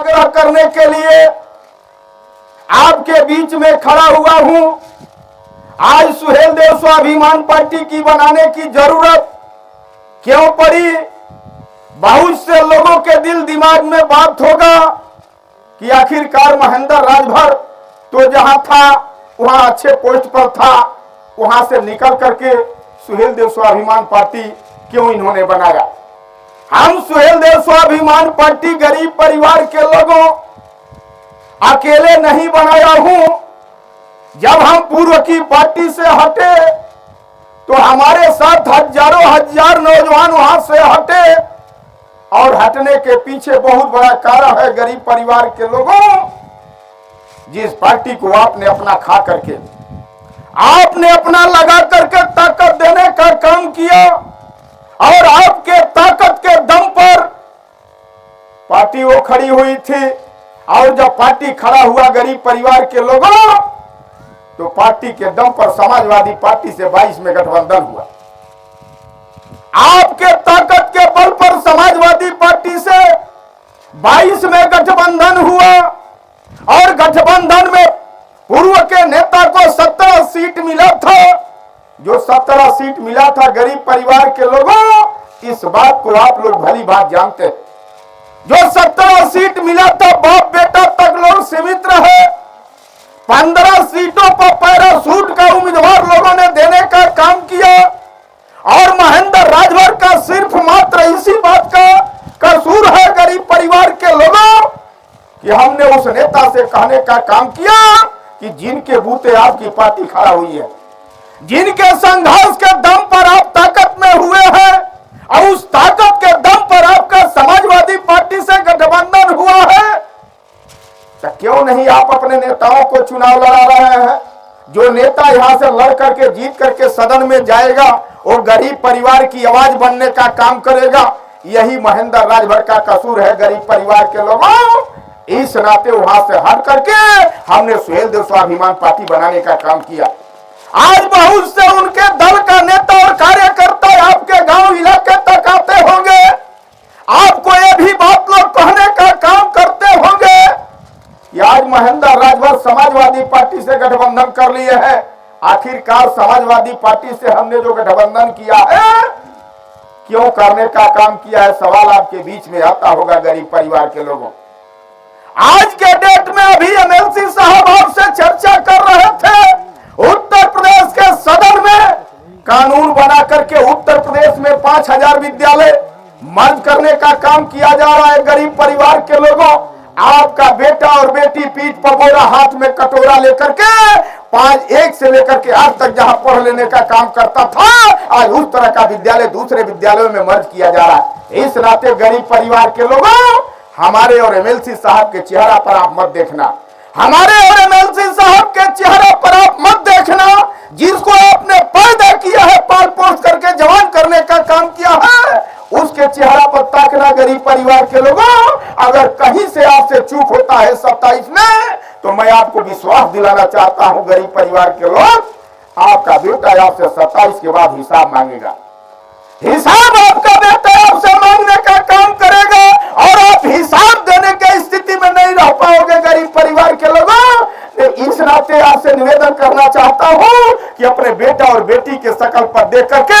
आग्रह करने के लिए आपके बीच में खड़ा हुआ हूं। आज सुहेलदेव स्वाभिमान पार्टी की बनाने की जरूरत क्यों पड़ी? बहुत से लोगों के दिल दिमाग में बात होगा कि आखिरकार महेंद्र राजभर तो जहां था वहां अच्छे पोस्ट पर था, वहां से निकल करके सुहेलदेव स्वाभिमान पार्टी क्यों इन्होंने बनाया? हम सुहेलदेव स्वाभिमान पार्टी गरीब परिवार के लोगों अकेले नहीं बनाया हूं। जब हम पूर्व की पार्टी से हटे तो हमारे साथ हजारों हजार नौजवान वहां से हटे, और हटने के पीछे बहुत बड़ा कारण है गरीब परिवार के लोगों। जिस पार्टी को आपने अपना खा करके, आपने अपना लगा करके ताकत देने का काम किया, और आपके ताकत के दम पर पार्टी वो खड़ी हुई थी। और जब पार्टी खड़ा हुआ गरीब परिवार के लोगों, तो पार्टी के दम पर समाजवादी पार्टी से 22 में गठबंधन हुआ। आपके ताकत के बल पर समाजवादी पार्टी से 22 में गठबंधन हुआ, और गठबंधन में पूर्व के नेता को 17 सीट मिला था। जो 17 सीट मिला था गरीब परिवार के लोगों, इस बात को आप लोग भली बात जानते हैं। जो 17 सीट मिला था बाप बेटा तक लोग सीमित रहे। 15 सीटों पर पैराशूट का उम्मीदवार लोगों ने देने का काम किया, और महेंद्र राजभर का सिर्फ मात्र इसी बात का कसूर है गरीब परिवार के लोगों कि हमने उस नेता से कहने का काम किया कि जिनके बूते आपकी पार्टी खड़ा हुई है, जिनके संघर्ष के दम पर आप ताकत में हुए हैं, और उस ताकत के दम पर आपका समाजवादी पार्टी से गठबंधन हुआ है, तो क्यों नहीं आप अपने नेताओं को चुनाव लड़ा रहे हैं? जो नेता यहां से लड़ करके जीत करके सदन में जाएगा और गरीब परिवार की आवाज बनने का काम करेगा। यही महेंद्र राजभर का कसूर है गरीब परिवार के लोगों। इस नाते वहां से हट करके हमने सुहेलदेव स्वाभिमान पार्टी बनाने का काम किया। आज बहुत से उनके दल का नेता और कार्यकर्ता आपके गांव इलाके तक आते होंगे, आपको ये भी बात लोग कहने का काम करते होंगे कि आज महेंद्र राजभर समाजवादी पार्टी से गठबंधन कर लिए हैं। आखिरकार समाजवादी पार्टी से हमने जो गठबंधन किया है, क्यों करने का काम किया है? सवाल आपके बीच में आता होगा गरीब परिवार के लोगों। आज के डेट में अभी एमएलसी साहब आपसे चर्चा कर रहे थे, उत्तर प्रदेश के सदन में कानून बना करके उत्तर प्रदेश में 5000 विद्यालय मर्ज करने का काम किया जा रहा है। गरीब परिवार के लोगों, आपका बेटा और बेटी पीठ पर बोरा हाथ में कटोरा लेकर के 1 से लेकर के 8 तक जहां पढ़ लेने का काम करता था, आज उस तरह का विद्यालय दूसरे विद्यालयों में मर्ज किया जा रहा है। इस नाते गरीब परिवार के लोगों, हमारे और एमएलसी साहब के चेहरा पर आप मत देखना, हमारे और एमएलसी साहब के चेहरे पर आप मत देखना। जिसको आपने पैदा किया है, पाल पोस करके जवान करने का काम किया है, उसके चेहरा पर ताकना गरीब परिवार के लोगों। अगर कहीं से आपसे चूक होता है 27 में, तो मैं आपको विश्वास दिलाना चाहता हूं गरीब परिवार के लोग, आपका बेटा आपसे 27 के बाद हिसाब मांगेगा। हिसाब आपका बेटा आपसे मांगने का काम करेगा, और आप हिसाब देने की स्थिति में नहीं रह पाओगे गरीब परिवार के लोगों। इस नाते आपसे निवेदन करना चाहता हूं कि अपने बेटा और बेटी के शकल पर देख करके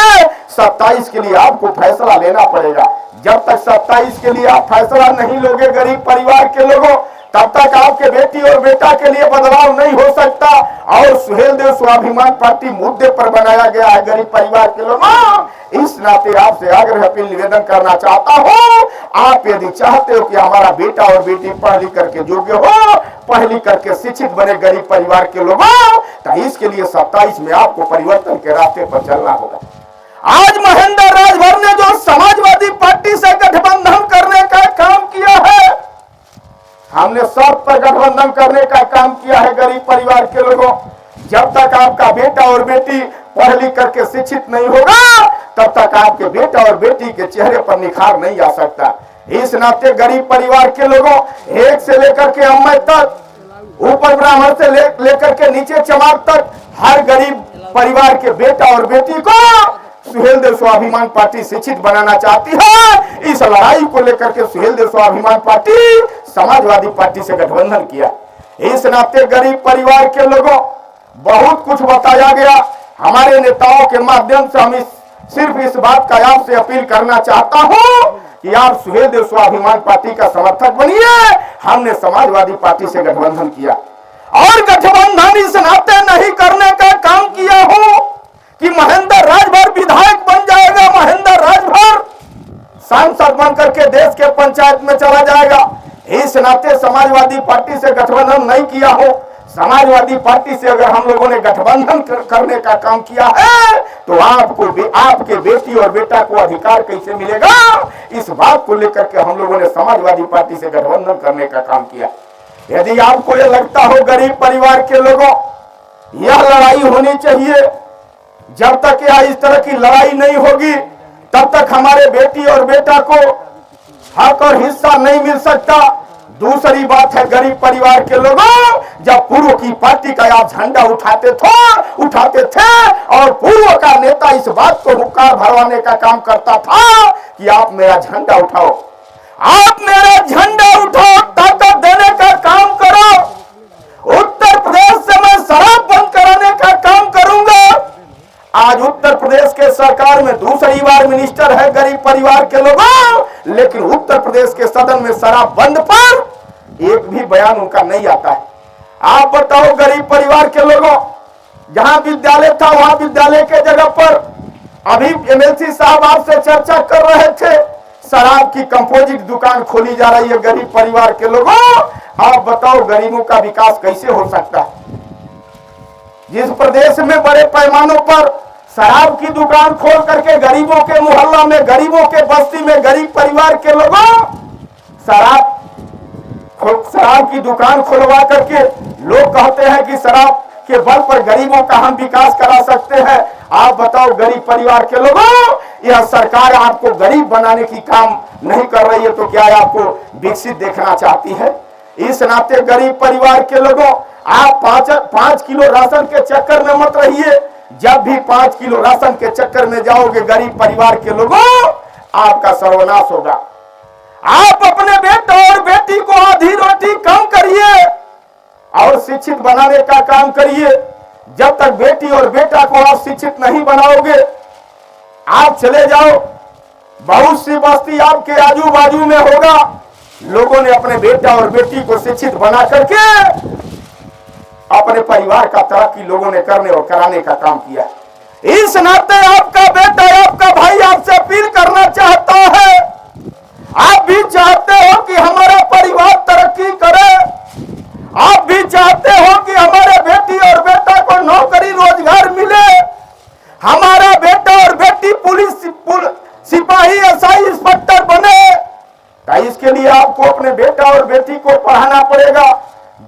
27 के लिए आपको फैसला लेना पड़ेगा। जब तक 27 के लिए आप फैसला नहीं लोगे गरीब परिवार के लोगों, तब तक आपके बेटी और बेटा के लिए बदलाव नहीं हो सकता। और सुहेलदेव स्वाभिमान पार्टी मुद्दे पर बनाया गया है गरीब परिवार के लोगों। इस नाते आपसे आग्रह अपील निवेदन करना चाहता हूं, आप यदि चाहते हो कि हमारा बेटा और बेटी पढ़ लिख करके योग्य हो, पढ़ लिख करके शिक्षित बने गरीब परिवार के लोगों, तो इसके लिए 27 में आपको परिवर्तन के रास्ते पर चलना होगा। आज महेंद्र राजभर ने जो समाजवादी पार्टी से गठबंधन करने का काम किया है, हमने सब पर गठबंधन करने का काम किया है गरीब परिवार के लोगों। जब तक आपका बेटा और बेटी पढ़ लिख करके शिक्षित नहीं होगा, तब तक आपके बेटा और बेटी के चेहरे पर निखार नहीं आ सकता। इस नाते गरीब परिवार के लोगों, 1 से लेकर के अम्मा तक, ऊपर ब्राह्मण से लेकर के नीचे चमार तक, हर गरीब परिवार के बेटा और बेटी को सुहेल देव स्वाभिमान पार्टी शिक्षित बनाना चाहती है। इस लड़ाई को लेकर के सुहेल देव स्वाभिमान पार्टी समाजवादी पार्टी से गठबंधन किया। इस नाते गरीब परिवार के लोगों बहुत कुछ बताया गया। हमारे नेताओं के माध्यम से हम सिर्फ इस बात का आपसे अपील करना चाहता हूं कि आप सुहेल देव स्वाभिमान पार्टी का समर्थक बनिए। हमने समाजवादी पार्टी से गठबंधन किया और गठबंधन इस नाते नहीं करने का काम किया हो कि महेंद्र राजभर विधायक बन जाएगा, महेंद्र राजभर सांसद बन करके देश के पंचायत में चला जाएगा। इस नाते समाजवादी पार्टी से गठबंधन नहीं किया हो। समाजवादी पार्टी से अगर हम लोगों ने गठबंधन करने का काम किया है तो आपके बेटी और बेटा को अधिकार कैसे मिलेगा, इस बात को लेकर के हम लोगों ने समाजवादी पार्टी से गठबंधन करने का काम किया। यदि आपको यह लगता हो गरीब परिवार के लोगों यह लड़ाई होनी चाहिए, जब तक यह इस तरह की लड़ाई नहीं होगी तब तक हमारे बेटी और बेटा को हक और हिस्सा नहीं मिल सकता। दूसरी बात है गरीब परिवार के लोगों, जब पूर्व की पार्टी का आप झंडा उठाते थे और पूर्व का नेता इस बात को हुक्कार भरवाने का काम करता था कि आप मेरा झंडा उठाओ, आप मेरा झंडा उठाओ, ताकत देने का काम करो। उत्तर प्रदेश से मैं शराब बंद कराने का काम करूंगा। आज उत्तर प्रदेश के सरकार में दूसरी बार मिनिस्टर है गरीब परिवार के लोगों, लेकिन उत्तर प्रदेश के सदन में शराब बंद पर एक भी बयान उनका नहीं आता है। आप बताओ गरीब परिवार के लोगों, जहां विद्यालय था वहां विद्यालय के जगह पर अभी एमएलसी साहब आपसे चर्चा कर रहे थे, शराब की कंपोजिट दुकान खोली जा रही है गरीब परिवार के लोगों। आप बताओ गरीबों का विकास कैसे हो सकता है? जिस प्रदेश में बड़े पैमानों पर शराब की दुकान खोल करके गरीबों के मोहल्ला में, गरीबों के बस्ती में गरीब परिवार के लोगों शराब की दुकान खुलवा करके लोग कहते हैं कि शराब के बल पर गरीबों का हम विकास करा सकते हैं। आप बताओ गरीब परिवार के लोगों, यह सरकार आपको गरीब बनाने की काम नहीं कर रही है तो क्या आपको विकसित देखना चाहती है? इस नाते गरीब परिवार के लोगों, आप 5 किलो राशन के चक्कर में मत रहिए। जब भी 5 किलो राशन के चक्कर में जाओगे गरीब परिवार के लोगों, आपका सर्वनाश होगा। आप अपने बेटा और बेटी को आधी रोटी कम करिए और शिक्षित बनाने का काम करिए। जब तक बेटी और बेटा को आप शिक्षित नहीं बनाओगे, आप चले जाओ, बहुत सी बस्ती आपके आजू बाजू में होगा, लोगों ने अपने बेटा और बेटी को शिक्षित बना करके अपने परिवार का तरक्की लोगों ने करने और कराने का काम किया। इस नाते आपका बेटा, आपका भाई आपसे अपील करना चाहता है, आप भी चाहते हो कि हमारा परिवार तरक्की करे, आप भी चाहते हो कि हमारे बेटी और बेटा को नौकरी रोजगार मिले, हमारा बेटा और बेटी पुलिस सिपाही एसआई इंस्पेक्टर बने, तो इसके लिए आपको अपने बेटा और बेटी को पढ़ाना पड़ेगा।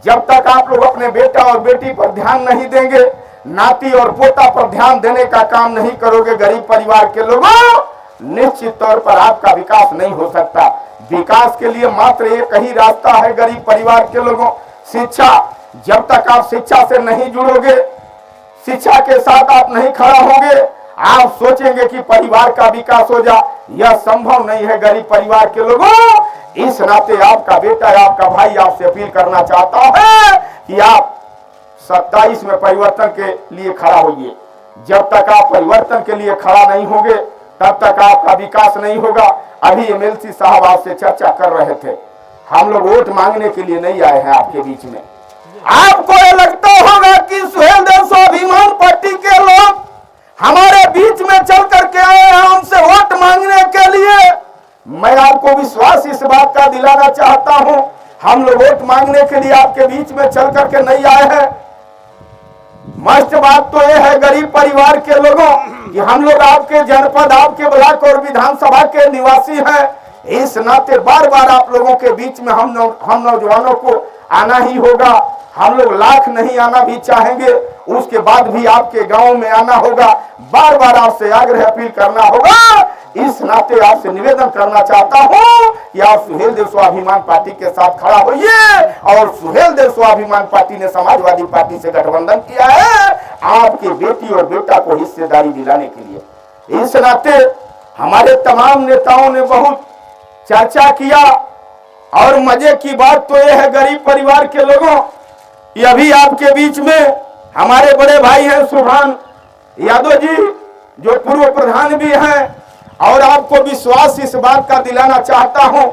जब तक आप लोग अपने बेटा और बेटी पर ध्यान नहीं देंगे, नाती और पोता पर ध्यान देने का काम नहीं करोगे गरीब परिवार के लोगों, निश्चित तौर पर आपका विकास नहीं हो सकता। विकास के लिए मात्र एक ही रास्ता है गरीब परिवार के लोगों, शिक्षा। जब तक आप शिक्षा से नहीं जुड़ोगे, शिक्षा के साथ आप नहीं खड़ा होंगे, आप सोचेंगे कि परिवार का विकास हो जा, यह संभव नहीं है गरीब परिवार के लोगों। इस नाते आपका बेटा, आपका भाई आपसे अपील करना चाहता है कि आप 27 में परिवर्तन के लिए खड़ा होइए। जब तक आप परिवर्तन के लिए खड़ा नहीं होंगे तब तक आपका विकास नहीं होगा। अभी एमएलसी साहब आपसे चर्चा कर रहे थे, हम लोग वोट मांगने के लिए नहीं आए हैं आपके बीच में। आपको यह लगता होगा कि सुहेल देव स्वाभिमान पार्टी के लोग हमारे बीच में चल करके आए हैं हमसे वोट मांगने के लिए। मैं आपको विश्वास इस बात का दिलाना चाहता हूं, हम लोग वोट मांगने के लिए आपके बीच में चल करके नहीं आए हैं। मस्त बात तो यह है गरीब परिवार के लोगों कि हम लोग आपके जनपद, आपके ब्लॉक और विधानसभा के निवासी हैं। इस नाते बार बार आप लोगों के बीच में हम नौजवानों को आना ही होगा। हम लोग लाख नहीं आना भी चाहेंगे, उसके बाद भी आपके गांव में आना होगा, बार बार आपसे आग्रह अपील करना होगा। इस नाते आपसे निवेदन करना चाहता हूं कि आप सुहेल देव स्वाभिमान पार्टी के साथ खड़ा होइए। और सुहेल देव स्वाभिमान पार्टी ने समाजवादी पार्टी से गठबंधन किया है आपके बेटी और बेटा को हिस्सेदारी दिलाने के लिए। इस नाते हमारे तमाम नेताओं ने बहुत चर्चा किया और मजे की बात तो यह है गरीब परिवार के लोगों, ये अभी आपके बीच में हमारे बड़े भाई हैं सुभान यादव जी जो पूर्व प्रधान भी हैं, और आपको विश्वास इस बात का दिलाना चाहता हूं,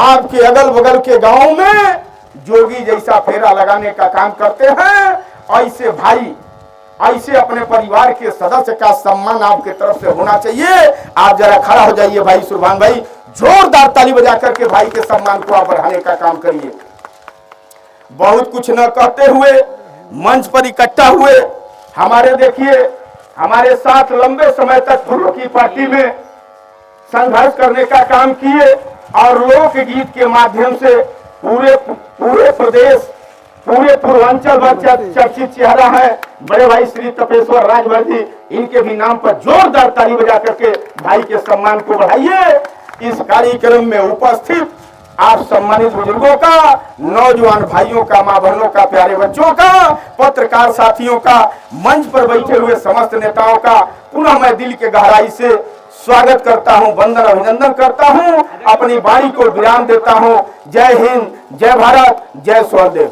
आपके अगल बगल के गांव में जोगी जैसा फेरा लगाने का काम करते हैं। ऐसे भाई, ऐसे अपने परिवार के सदस्य का सम्मान आपके तरफ से होना चाहिए। आप जरा खड़ा हो जाइए भाई सुभान भाई, जोरदार ताली बजा करके भाई के सम्मान को आप बढ़ाने का काम करिए। बहुत कुछ न कहते हुए मंच पर इकट्ठा हुए हमारे, देखिए हमारे साथ लंबे समय तक पूर्व की पार्टी में संघर्ष करने का काम किए और लोकगीत के माध्यम से पूरे प्रदेश, पूरे पूर्वांचल में चर्चित चेहरा है बड़े भाई श्री तपेश्वर राजभर जी, इनके भी नाम पर जोरदार ताली बजा करके भाई के सम्मान को बढ़ाइए। इस कार्यक्रम में उपस्थित आप सम्मानित बुजुर्गों का, नौजवान भाइयों का, मां बहनों का, प्यारे बच्चों का, पत्रकार साथियों का, मंच पर बैठे हुए समस्त नेताओं का पुनः मैं दिल के गहराई से स्वागत करता हूं, वंदन अभिनंदन करता हूं, अपनी वाणी को विराम देता हूं। जय हिंद, जय भारत, जय स्वदेव।